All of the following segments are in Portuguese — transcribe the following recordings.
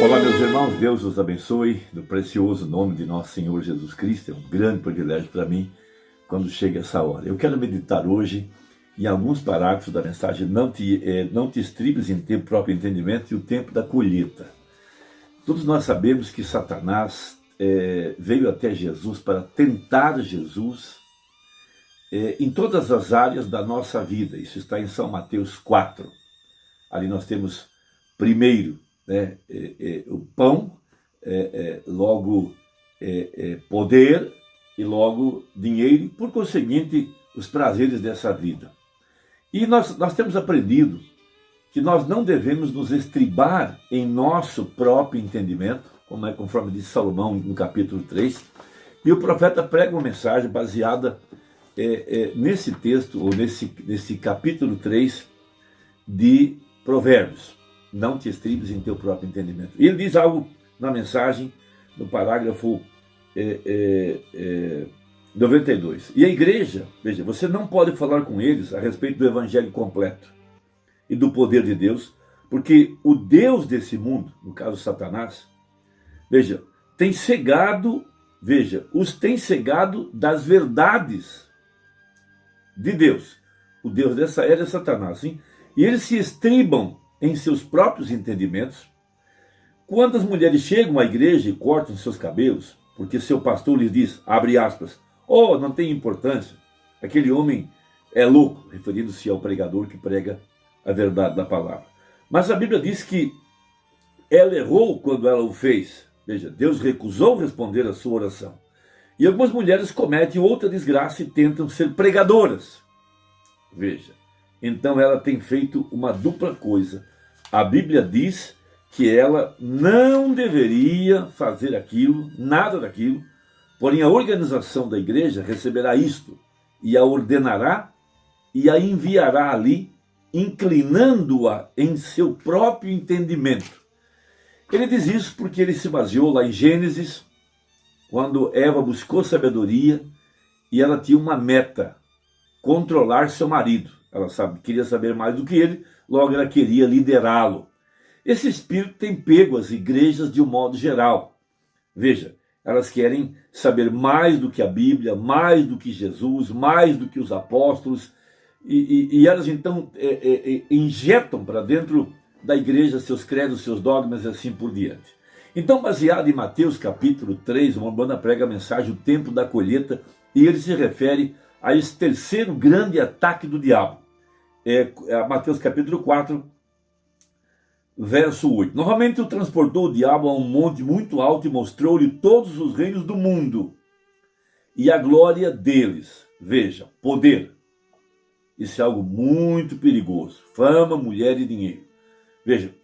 Olá, meus irmãos, Deus os abençoe no precioso nome de nosso Senhor Jesus Cristo. É um grande privilégio para mim quando chega essa hora. Eu quero meditar hoje em alguns parágrafos da mensagem Não te estribes em teu próprio entendimento e o tempo da colheita. Todos nós sabemos que Satanás veio até Jesus para tentar Jesus em todas as áreas da nossa vida. Isso está em São Mateus 4. Ali nós temos primeiro o pão, logo poder e logo dinheiro, e por conseguinte os prazeres dessa vida. E nós temos aprendido que nós não devemos nos estribar em nosso próprio entendimento, conforme diz Salomão no capítulo 3, e o profeta prega uma mensagem baseada nesse texto, ou nesse capítulo 3 de Provérbios. Não te estribes em teu próprio entendimento. E ele diz algo na mensagem, no parágrafo 92. E a igreja, veja, você não pode falar com eles a respeito do evangelho completo e do poder de Deus, porque o Deus desse mundo, no caso Satanás, veja, os tem cegado das verdades de Deus. O Deus dessa era é Satanás, sim? E eles se estribam em seus próprios entendimentos. Quando as mulheres chegam à igreja e cortam seus cabelos, porque seu pastor lhes diz, abre aspas, não tem importância, aquele homem é louco, referindo-se ao pregador que prega a verdade da palavra. Mas a Bíblia diz que ela errou quando ela o fez. Veja, Deus recusou responder a sua oração. E algumas mulheres cometem outra desgraça e tentam ser pregadoras. Veja, então ela tem feito uma dupla coisa. A Bíblia diz que ela não deveria fazer aquilo, nada daquilo, porém a organização da igreja receberá isto, e a ordenará e a enviará ali, inclinando-a em seu próprio entendimento. Ele diz isso porque ele se baseou lá em Gênesis, quando Eva buscou sabedoria e ela tinha uma meta, controlar seu marido. Ela queria saber mais do que ele, logo ela queria liderá-lo. Esse espírito tem pego as igrejas de um modo geral. Veja, elas querem saber mais do que a Bíblia, mais do que Jesus, mais do que os apóstolos, e elas então injetam para dentro da igreja seus credos, seus dogmas e assim por diante. Então, baseado em Mateus capítulo 3, o Umbanda prega a mensagem, o tempo da colheita, e ele se refere a esse terceiro grande ataque do diabo. Mateus capítulo 4, verso 8. Novamente o transportou o diabo a um monte muito alto e mostrou-lhe todos os reinos do mundo e a glória deles. Veja, poder. Isso é algo muito perigoso. Fama, mulher e dinheiro. Veja.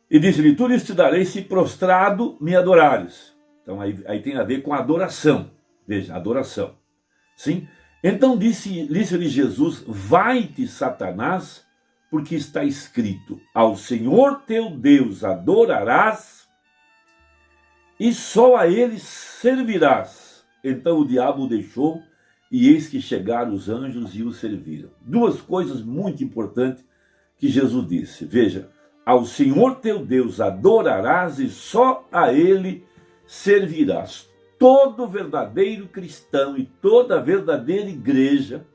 E disse-lhe, tudo isso te darei se prostrado me adorares. Então aí tem a ver com a adoração. Veja, adoração. Sim? Então disse-lhe Jesus, vai-te, Satanás, porque está escrito, ao Senhor teu Deus adorarás e só a ele servirás. Então o diabo o deixou e eis que chegaram os anjos e o serviram. Duas coisas muito importantes que Jesus disse. Veja, ao Senhor teu Deus adorarás e só a ele servirás. Todo verdadeiro cristão e toda verdadeira igreja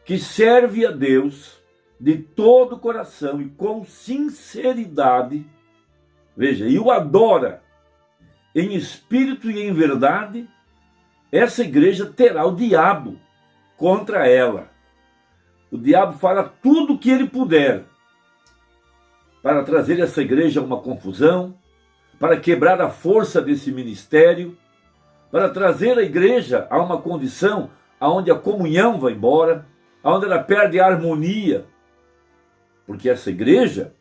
que serve a Deus de todo o coração e com sinceridade, veja, e o adora em espírito e em verdade, essa igreja terá o diabo contra ela. O diabo fará tudo o que ele puder para trazer essa igreja a uma confusão, para quebrar a força desse ministério, para trazer a igreja a uma condição onde a comunhão vai embora, onde ela perde a harmonia, porque essa igreja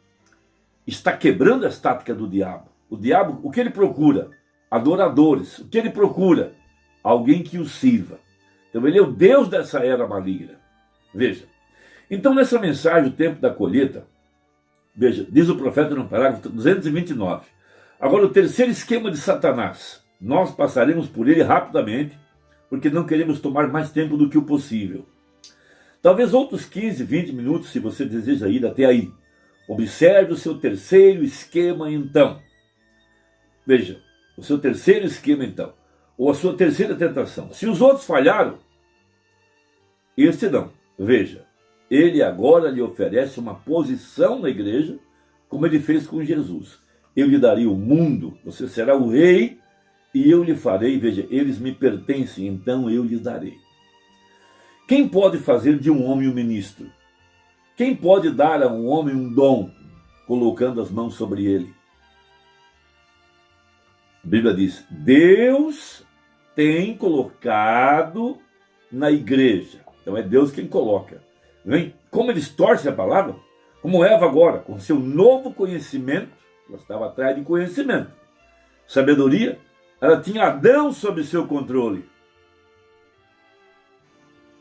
está quebrando as táticas do diabo. O diabo, o que ele procura? Adoradores. O que ele procura? Alguém que o sirva. Então ele é o Deus dessa era maligna. Veja. Então nessa mensagem, o tempo da colheita, veja, diz o profeta no parágrafo 229. Agora o terceiro esquema de Satanás. Nós passaremos por ele rapidamente, porque não queremos tomar mais tempo do que o possível. Talvez outros 15, 20 minutos, se você deseja ir até aí. Observe o seu terceiro esquema então. Veja, o seu terceiro esquema então, ou a sua terceira tentação. Se os outros falharam, este não. Veja, ele agora lhe oferece uma posição na igreja, como ele fez com Jesus. Eu lhe darei o mundo, você será o rei, e eu lhe farei, veja, eles me pertencem, então eu lhes darei. Quem pode fazer de um homem um ministro? Quem pode dar a um homem um dom, colocando as mãos sobre ele? A Bíblia diz, Deus tem colocado na igreja. Então é Deus quem coloca. Vem, como eles torcem a palavra, como Eva agora, com seu novo conhecimento, ela estava atrás de conhecimento, sabedoria, ela tinha Adão sob seu controle.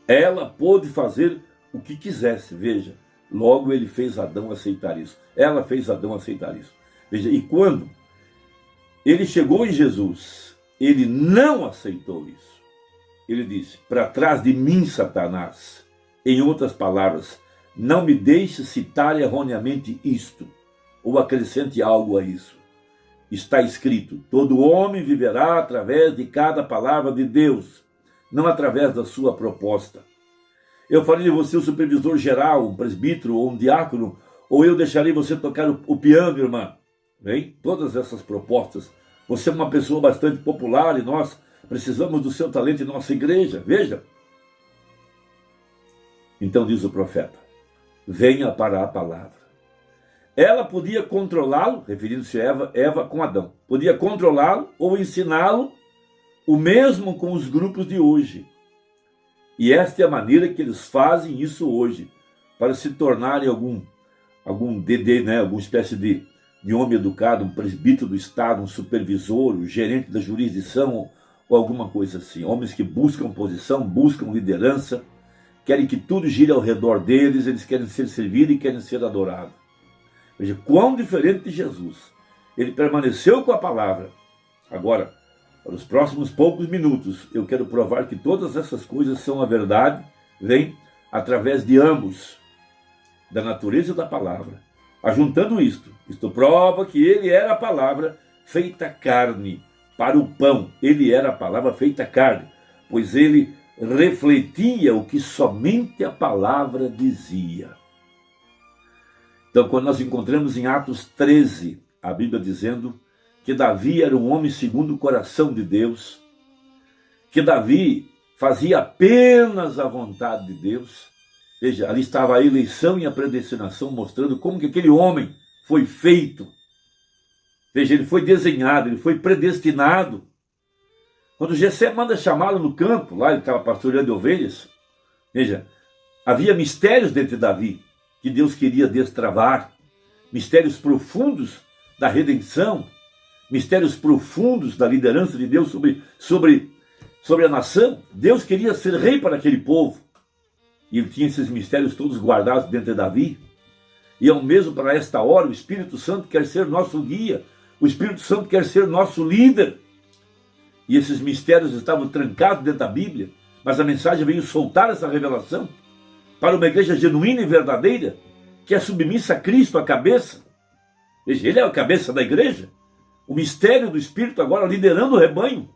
Ela pôde fazer o que quisesse, veja. Logo ele fez Adão aceitar isso. Ela fez Adão aceitar isso. Veja, e quando ele chegou em Jesus, ele não aceitou isso. Ele disse, para trás de mim, Satanás. Em outras palavras, não me deixe citar erroneamente isto, ou acrescente algo a isso. Está escrito, todo homem viverá através de cada palavra de Deus, não através da sua proposta. Eu farei de você um supervisor geral, um presbítero ou um diácono, ou eu deixarei você tocar o piano, irmã. Bem, todas essas propostas. Você é uma pessoa bastante popular e nós precisamos do seu talento em nossa igreja. Veja. Então diz o profeta, venha para a palavra. Ela podia controlá-lo, referindo-se a Eva com Adão. Podia controlá-lo ou ensiná-lo, o mesmo com os grupos de hoje. E esta é a maneira que eles fazem isso hoje, para se tornarem algum DD, né? Alguma espécie de homem educado, um presbítero do Estado, um supervisor, um gerente da jurisdição, ou alguma coisa assim. Homens que buscam posição, buscam liderança, querem que tudo gire ao redor deles, eles querem ser servidos e querem ser adorados. Veja, quão diferente de Jesus. Ele permaneceu com a palavra. Agora, para os próximos poucos minutos, eu quero provar que todas essas coisas são a verdade, vem através de ambos, da natureza da palavra. Ajuntando isto prova que ele era a palavra feita carne para o pão. Ele era a palavra feita carne, pois ele refletia o que somente a palavra dizia. Então, quando nós encontramos em Atos 13, a Bíblia dizendo que Davi era um homem segundo o coração de Deus, que Davi fazia apenas a vontade de Deus. Veja, ali estava a eleição e a predestinação, mostrando como que aquele homem foi feito. Veja, ele foi desenhado, ele foi predestinado. Quando Jessé manda chamá-lo no campo, lá ele estava pastoreando ovelhas, veja, havia mistérios dentro de Davi, que Deus queria destravar, mistérios profundos da redenção, mistérios profundos da liderança de Deus sobre a nação. Deus queria ser rei para aquele povo. E ele tinha esses mistérios todos guardados dentro de Davi. E ao mesmo para esta hora, o Espírito Santo quer ser nosso guia. O Espírito Santo quer ser nosso líder. E esses mistérios estavam trancados dentro da Bíblia. Mas a mensagem veio soltar essa revelação para uma igreja genuína e verdadeira, que é submissa a Cristo, a cabeça. Veja, ele é a cabeça da igreja. O mistério do Espírito agora liderando o rebanho,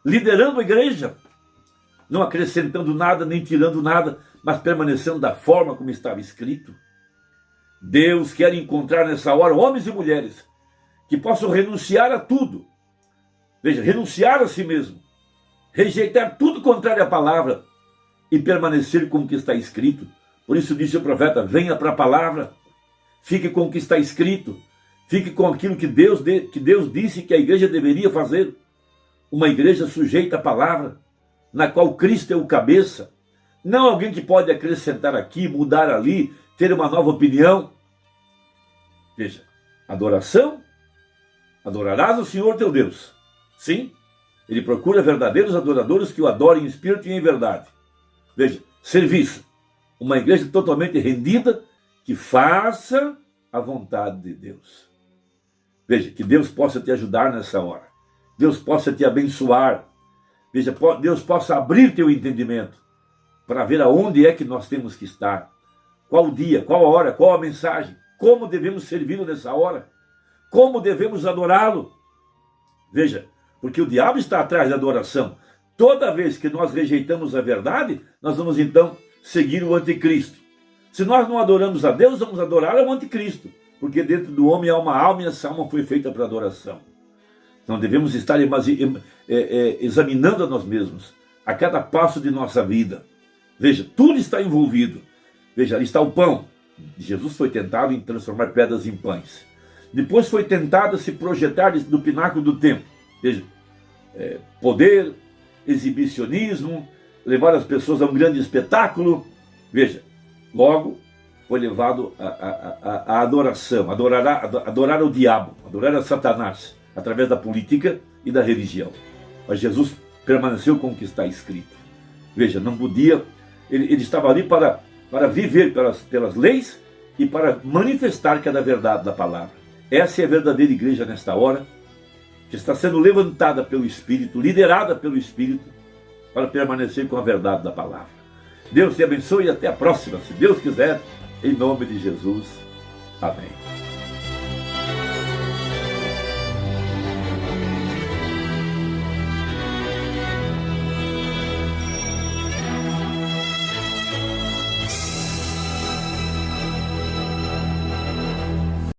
liderando a igreja, não acrescentando nada, nem tirando nada, mas permanecendo da forma como estava escrito. Deus quer encontrar nessa hora homens e mulheres que possam renunciar a tudo. Veja, renunciar a si mesmo, rejeitar tudo contrário à palavra e permanecer com o que está escrito. Por isso disse o profeta, venha para a palavra, fique com o que está escrito, fique com aquilo que Deus disse que a igreja deveria fazer. Uma igreja sujeita à palavra, na qual Cristo é o cabeça. Não alguém que pode acrescentar aqui, mudar ali, ter uma nova opinião. Veja, adoração, adorarás o Senhor teu Deus. Sim, ele procura verdadeiros adoradores que o adorem em espírito e em verdade. Veja, serviço, uma igreja totalmente rendida, que faça a vontade de Deus. Veja, que Deus possa te ajudar nessa hora. Deus possa te abençoar. Veja, Deus possa abrir teu entendimento para ver aonde é que nós temos que estar. Qual o dia, qual a hora, qual a mensagem, como devemos servi-lo nessa hora, como devemos adorá-lo. Veja, porque o diabo está atrás da adoração. Toda vez que nós rejeitamos a verdade, nós vamos então seguir o anticristo. Se nós não adoramos a Deus, vamos adorar o anticristo, porque dentro do homem há uma alma e essa alma foi feita para adoração. Então devemos estar examinando a nós mesmos a cada passo de nossa vida. Veja, tudo está envolvido. Veja, ali está o pão. Jesus foi tentado em transformar pedras em pães. Depois foi tentado a se projetar do pináculo do templo. Veja, poder, exibicionismo, levar as pessoas a um grande espetáculo. Veja, logo foi levado à adoração, adorar o diabo, adorar a Satanás, através da política e da religião. Mas Jesus permaneceu com o que está escrito. Veja, não podia, ele estava ali para viver pelas leis e para manifestar cada verdade da palavra. Essa é a verdadeira igreja nesta hora, que está sendo levantada pelo Espírito, liderada pelo Espírito, para permanecer com a verdade da palavra. Deus te abençoe e até a próxima, se Deus quiser, em nome de Jesus. Amém.